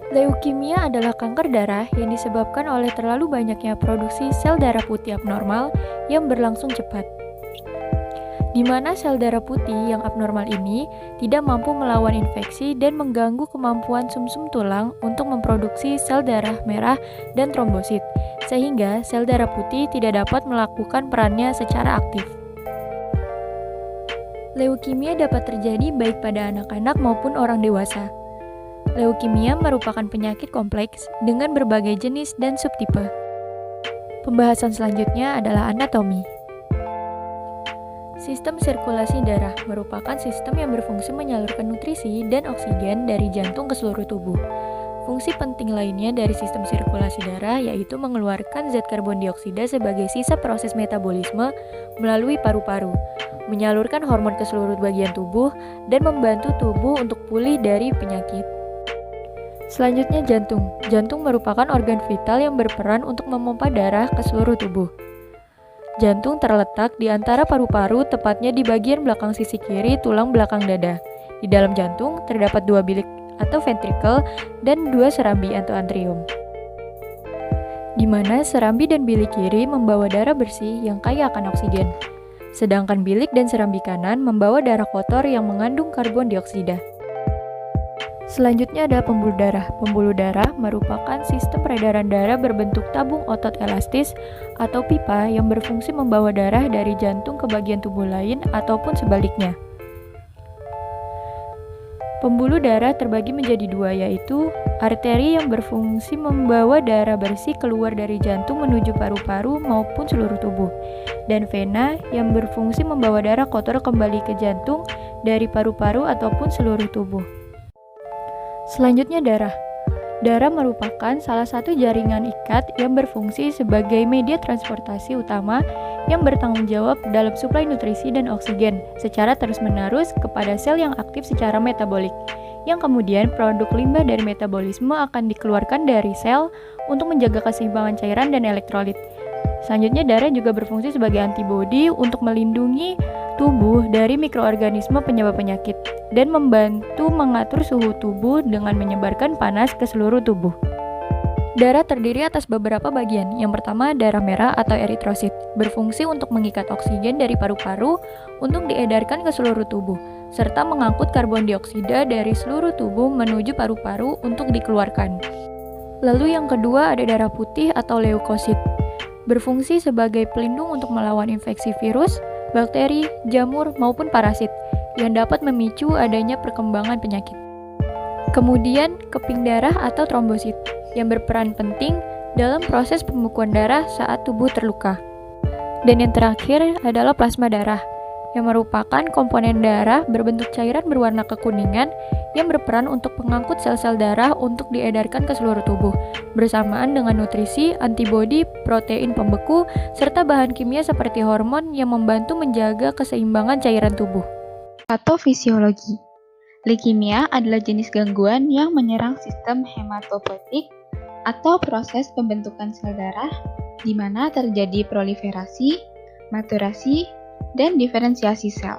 Leukemia adalah kanker darah yang disebabkan oleh terlalu banyaknya produksi sel darah putih abnormal yang berlangsung cepat. Di mana sel darah putih yang abnormal ini tidak mampu melawan infeksi dan mengganggu kemampuan sumsum tulang untuk memproduksi sel darah merah dan trombosit, sehingga sel darah putih tidak dapat melakukan perannya secara aktif. Leukemia dapat terjadi baik pada anak-anak maupun orang dewasa. Leukemia merupakan penyakit kompleks dengan berbagai jenis dan subtipe. Pembahasan selanjutnya adalah anatomi. Sistem sirkulasi darah merupakan sistem yang berfungsi menyalurkan nutrisi dan oksigen dari jantung ke seluruh tubuh. Fungsi penting lainnya dari sistem sirkulasi darah yaitu mengeluarkan zat karbon dioksida sebagai sisa proses metabolisme melalui paru-paru, menyalurkan hormon ke seluruh bagian tubuh, dan membantu tubuh untuk pulih dari penyakit. Selanjutnya jantung. Jantung merupakan organ vital yang berperan untuk memompa darah ke seluruh tubuh. Jantung terletak di antara paru-paru, tepatnya di bagian belakang sisi kiri tulang belakang dada. Di dalam jantung terdapat 2 bilik atau ventrikel dan 2 serambi atau atrium. Di mana serambi dan bilik kiri membawa darah bersih yang kaya akan oksigen. Sedangkan bilik dan serambi kanan membawa darah kotor yang mengandung karbon dioksida. Selanjutnya adalah pembuluh darah. Pembuluh darah merupakan sistem peredaran darah berbentuk tabung otot elastis atau pipa yang berfungsi membawa darah dari jantung ke bagian tubuh lain ataupun sebaliknya. Pembuluh darah terbagi menjadi 2, yaitu arteri yang berfungsi membawa darah bersih keluar dari jantung menuju paru-paru maupun seluruh tubuh, dan vena yang berfungsi membawa darah kotor kembali ke jantung dari paru-paru ataupun seluruh tubuh. Selanjutnya darah. Darah merupakan salah satu jaringan ikat yang berfungsi sebagai media transportasi utama yang bertanggung jawab dalam suplai nutrisi dan oksigen secara terus-menerus kepada sel yang aktif secara metabolik, yang kemudian produk limbah dari metabolisme akan dikeluarkan dari sel untuk menjaga keseimbangan cairan dan elektrolit. Selanjutnya darah juga berfungsi sebagai antibodi untuk melindungi tubuh dari mikroorganisme penyebab penyakit dan membantu mengatur suhu tubuh dengan menyebarkan panas ke seluruh tubuh. Darah terdiri atas beberapa bagian. Yang pertama, darah merah atau eritrosit, berfungsi untuk mengikat oksigen dari paru-paru untuk diedarkan ke seluruh tubuh, serta mengangkut karbon dioksida dari seluruh tubuh menuju paru-paru untuk dikeluarkan. Lalu yang kedua ada darah putih atau leukosit, berfungsi sebagai pelindung untuk melawan infeksi virus, bakteri, jamur, maupun parasit yang dapat memicu adanya perkembangan penyakit. Kemudian, keping darah atau trombosit yang berperan penting dalam proses pembekuan darah saat tubuh terluka. Dan yang terakhir adalah plasma darah yang merupakan komponen darah berbentuk cairan berwarna kekuningan yang berperan untuk mengangkut sel-sel darah untuk diedarkan ke seluruh tubuh, bersamaan dengan nutrisi, antibodi, protein pembeku, serta bahan kimia seperti hormon yang membantu menjaga keseimbangan cairan tubuh. Patofisiologi. Leukemia adalah jenis gangguan yang menyerang sistem hematopoietik atau proses pembentukan sel darah di mana terjadi proliferasi, maturasi, dan diferensiasi sel.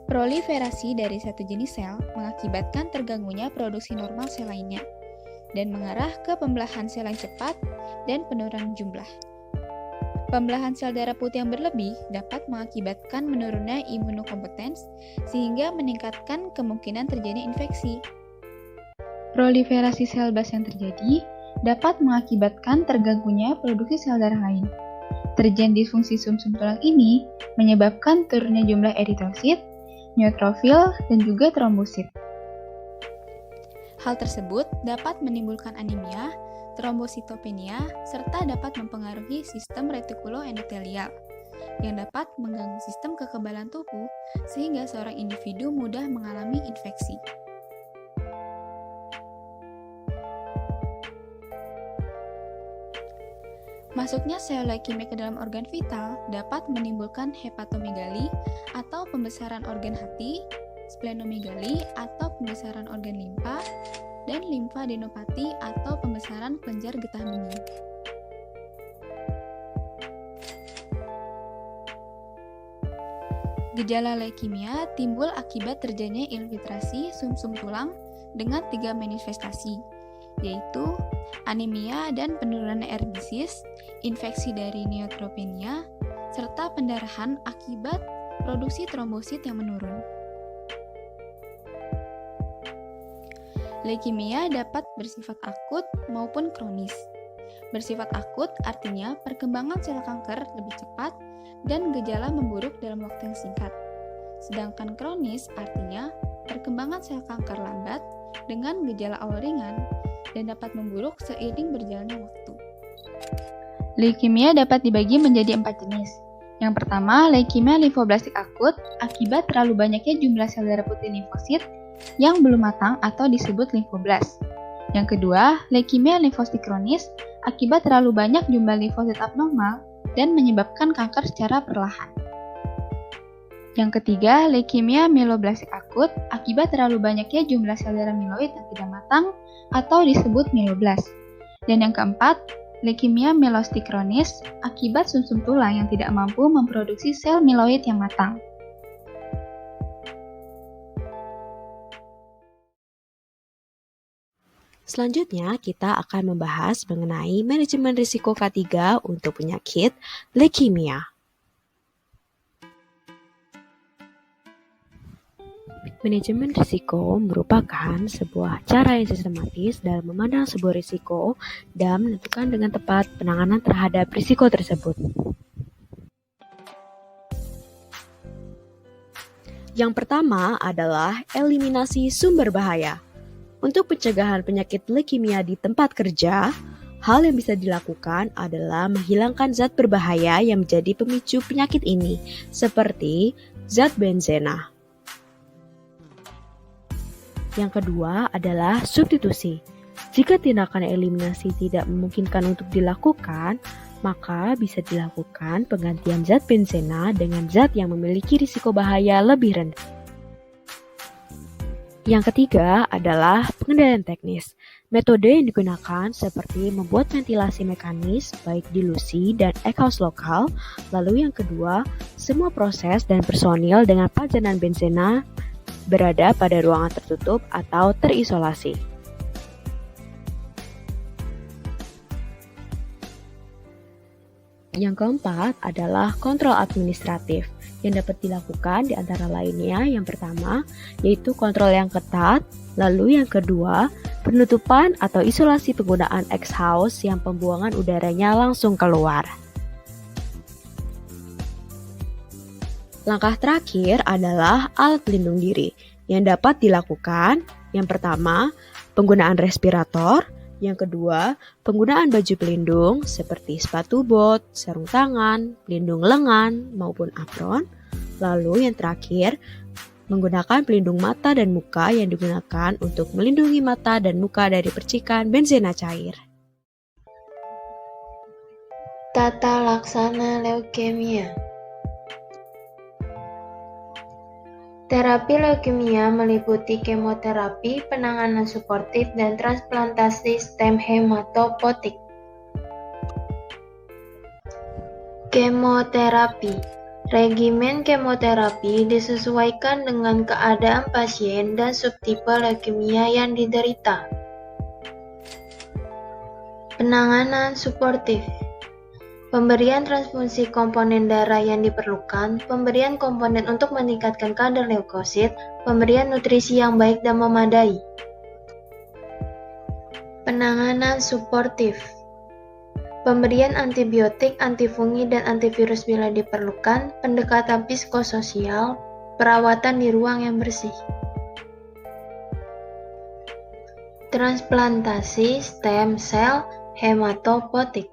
Proliferasi dari satu jenis sel mengakibatkan terganggunya produksi normal sel lainnya dan mengarah ke pembelahan sel yang cepat dan penurunan jumlah. Pembelahan sel darah putih yang berlebih dapat mengakibatkan menurunnya imunokompetens sehingga meningkatkan kemungkinan terjadinya infeksi. Proliferasi sel bas yang terjadi dapat mengakibatkan terganggunya produksi sel darah lain. Terjadinya disfungsi sumsum tulang ini menyebabkan turunnya jumlah eritrosit, neutrofil, dan juga trombosit. Hal tersebut dapat menimbulkan anemia, trombositopenia, serta dapat mempengaruhi sistem retikuloendotelial yang dapat mengganggu sistem kekebalan tubuh sehingga seorang individu mudah mengalami infeksi. Masuknya sel leukemia ke dalam organ vital dapat menimbulkan hepatomegali atau pembesaran organ hati, splenomegali atau pembesaran organ limfa, dan limfadenopati atau pembesaran kelenjar getah bening. Gejala leukemia timbul akibat terjadinya infiltrasi sumsum tulang dengan 3 manifestasi, yaitu anemia dan penurunan erbisis, infeksi dari neutropenia, serta pendarahan akibat produksi trombosit yang menurun. Leukemia dapat bersifat akut maupun kronis. Bersifat akut artinya perkembangan sel kanker lebih cepat dan gejala memburuk dalam waktu yang singkat. Sedangkan kronis artinya perkembangan sel kanker lambat dengan gejala awal ringan dan dapat memburuk seiring berjalannya waktu. Leukemia dapat dibagi menjadi 4 jenis. Yang pertama, leukemia limfoblastik akut akibat terlalu banyaknya jumlah sel darah putih limfosit yang belum matang atau disebut limfoblas. Yang kedua, leukemia limfosit kronis akibat terlalu banyak jumlah limfosit abnormal dan menyebabkan kanker secara perlahan. Yang ketiga, leukemia myeloblastik akut akibat terlalu banyaknya jumlah sel darah mieloid yang tidak matang atau disebut myeloblas. Dan yang keempat, leukemia mielostik kronis akibat sumsum tulang yang tidak mampu memproduksi sel mieloid yang matang. Selanjutnya, kita akan membahas mengenai manajemen risiko K3 untuk penyakit leukemia. Manajemen risiko merupakan sebuah cara yang sistematis dalam memandang sebuah risiko dan menentukan dengan tepat penanganan terhadap risiko tersebut. Yang pertama adalah eliminasi sumber bahaya. Untuk pencegahan penyakit leukemia di tempat kerja, hal yang bisa dilakukan adalah menghilangkan zat berbahaya yang menjadi pemicu penyakit ini, seperti zat benzena. Yang kedua adalah substitusi. Jika tindakan eliminasi tidak memungkinkan untuk dilakukan, maka bisa dilakukan penggantian zat benzena dengan zat yang memiliki risiko bahaya lebih rendah. Yang ketiga adalah pengendalian teknis. Metode yang digunakan seperti membuat ventilasi mekanis, baik dilusi dan exhaust lokal. Lalu yang kedua, semua proses dan personil dengan pajanan benzena berada pada ruangan tertutup atau terisolasi. Yang keempat adalah kontrol administratif yang dapat dilakukan di antara lainnya yang pertama yaitu kontrol yang ketat, lalu yang kedua penutupan atau isolasi penggunaan exhaust yang pembuangan udaranya langsung keluar. Langkah terakhir adalah alat pelindung diri yang dapat dilakukan yang pertama penggunaan respirator, yang kedua penggunaan baju pelindung seperti sepatu bot, sarung tangan, pelindung lengan maupun apron. Lalu yang terakhir, menggunakan pelindung mata dan muka yang digunakan untuk melindungi mata dan muka dari percikan benzena cair. Tata laksana leukemia. Terapi leukemia meliputi kemoterapi, penanganan suportif, dan transplantasi stem hematopoietik. Kemoterapi. Regimen kemoterapi disesuaikan dengan keadaan pasien dan subtipe leukemia yang diderita. Penanganan suportif. Pemberian transfusi komponen darah yang diperlukan, pemberian komponen untuk meningkatkan kadar leukosit, pemberian nutrisi yang baik dan memadai. Penanganan suportif. Pemberian antibiotik, antifungi, dan antivirus bila diperlukan, pendekatan psikososial, perawatan di ruang yang bersih. Transplantasi stem sel hematopoietik.